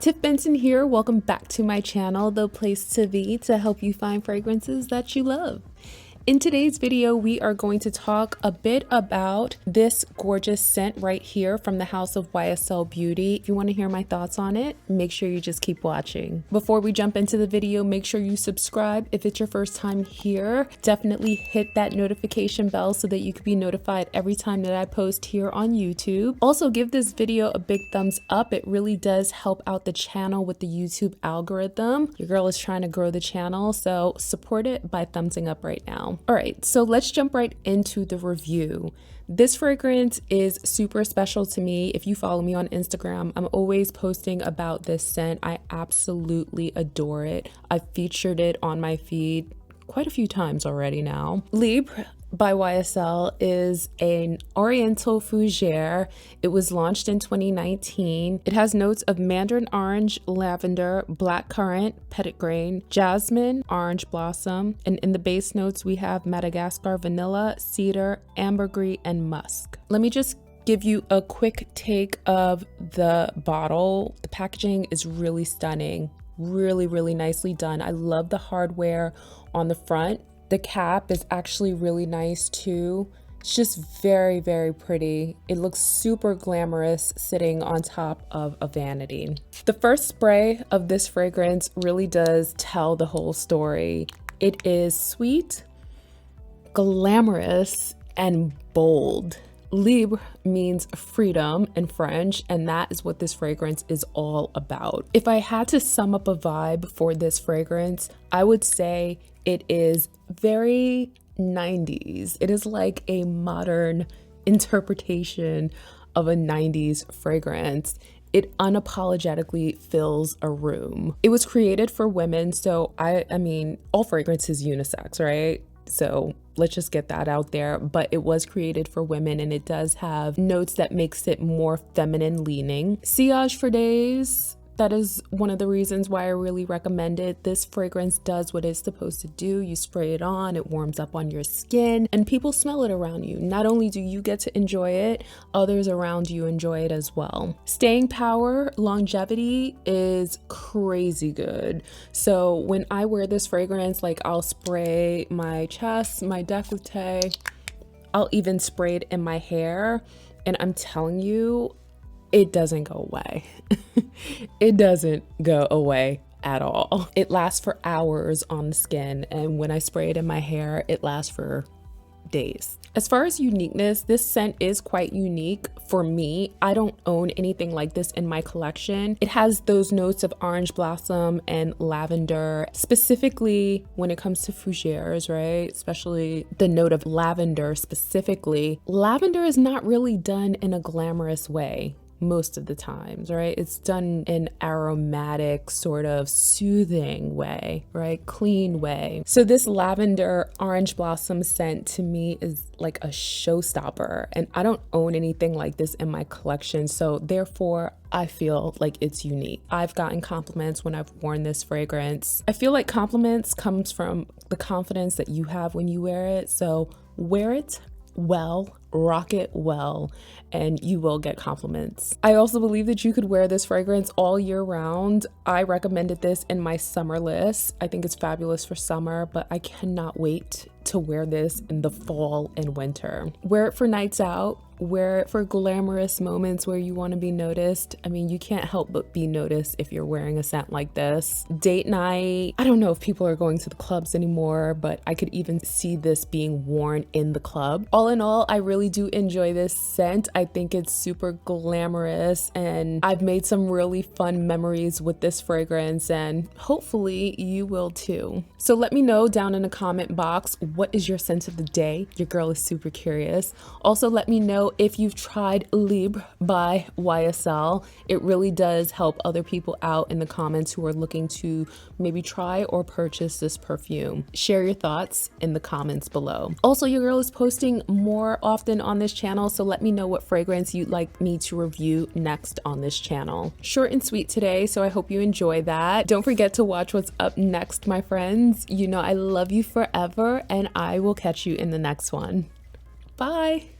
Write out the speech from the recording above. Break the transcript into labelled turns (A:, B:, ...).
A: Tiff Benson here. Welcome back to my channel, the place to be to help you find fragrances that you love. In today's video, we are going to talk a bit about this gorgeous scent right here from the house of YSL Beauty. If you want to hear my thoughts on it, make sure you just keep watching. Before we jump into the video, make sure you subscribe. If it's your first time here, definitely hit that notification bell so that you can be notified every time that I post here on YouTube. Also, give this video a big thumbs up. It really does help out the channel with the YouTube algorithm. Your girl is trying to grow the channel, so support it by thumbsing up right now. All right, so let's jump right into the review. This fragrance is super special to me. If you follow me on Instagram, I'm always posting about this scent. I absolutely adore it. I've featured it on my feed quite a few times already now. Libre by YSL is an Oriental fougere. It was launched in 2019. It has notes of mandarin orange, lavender, blackcurrant, petitgrain, jasmine, orange blossom, and in the base notes we have Madagascar vanilla, cedar, ambergris, and musk. Let me just give you a quick take of the bottle. The packaging is really stunning, really nicely done. I love the hardware on the front. The cap is actually really nice too. It's just very pretty. It looks super glamorous sitting on top of a vanity. The first spray of this fragrance really does tell the whole story. It is sweet, glamorous, and bold. Libre means freedom in French, and that is what this fragrance is all about. If I had to sum up a vibe for this fragrance, I would say it is very 90s. It is like a modern interpretation of a 90s fragrance. It unapologetically fills a room. It was created for women, so I mean, all fragrance is unisex, right? So let's just get that out there, but it was created for women and it does have notes that makes it more feminine leaning. Sillage for days. That is one of the reasons why I really recommend it. This fragrance does what it's supposed to do. You spray it on, it warms up on your skin, and people smell it around you. Not only do you get to enjoy it, others around you enjoy it as well. Staying power, longevity is crazy good. So when I wear this fragrance, like I'll spray my chest, my décolleté, I'll even spray it in my hair, and I'm telling you, it doesn't go away. It doesn't go away at all. It lasts for hours on the skin, and when I spray it in my hair, it lasts for days. As far as uniqueness, this scent is quite unique for me. I don't own anything like this in my collection. It has those notes of orange blossom and lavender, specifically when it comes to fougères, right? Especially the note of lavender specifically. Lavender is not really done in a glamorous way most of the times, right? It's done in aromatic, sort of soothing way, right? Clean way. So this lavender orange blossom scent to me is like a showstopper, and I don't own anything like this in my collection, so therefore I feel like it's unique. I've gotten compliments when I've worn this fragrance. I feel like compliments comes from the confidence that you have when you wear it, so wear it well, rock it well, and you will get compliments. I also believe that you could wear this fragrance all year round. I recommended this in my summer list. I think it's fabulous for summer, but I cannot wait to wear this in the fall and winter. Wear it for nights out, wear it for glamorous moments where you want to be noticed. I mean, you can't help but be noticed if you're wearing a scent like this. Date night, I don't know if people are going to the clubs anymore, but I could even see this being worn in the club. All in all, I really do enjoy this scent. I think it's super glamorous, and I've made some really fun memories with this fragrance, and hopefully you will too. So let me know down in the comment box, what is your scent of the day? Your girl is super curious. Also, let me know if you've tried Libre by YSL. It really does help other people out in the comments who are looking to maybe try or purchase this perfume. Share your thoughts in the comments below. Also, your girl is posting more often on this channel, so let me know what fragrance you'd like me to review next on this channel. Short and sweet today, so I hope you enjoy that. Don't forget to watch what's up next, my friends. You know I love you forever, and I will catch you in the next one. Bye.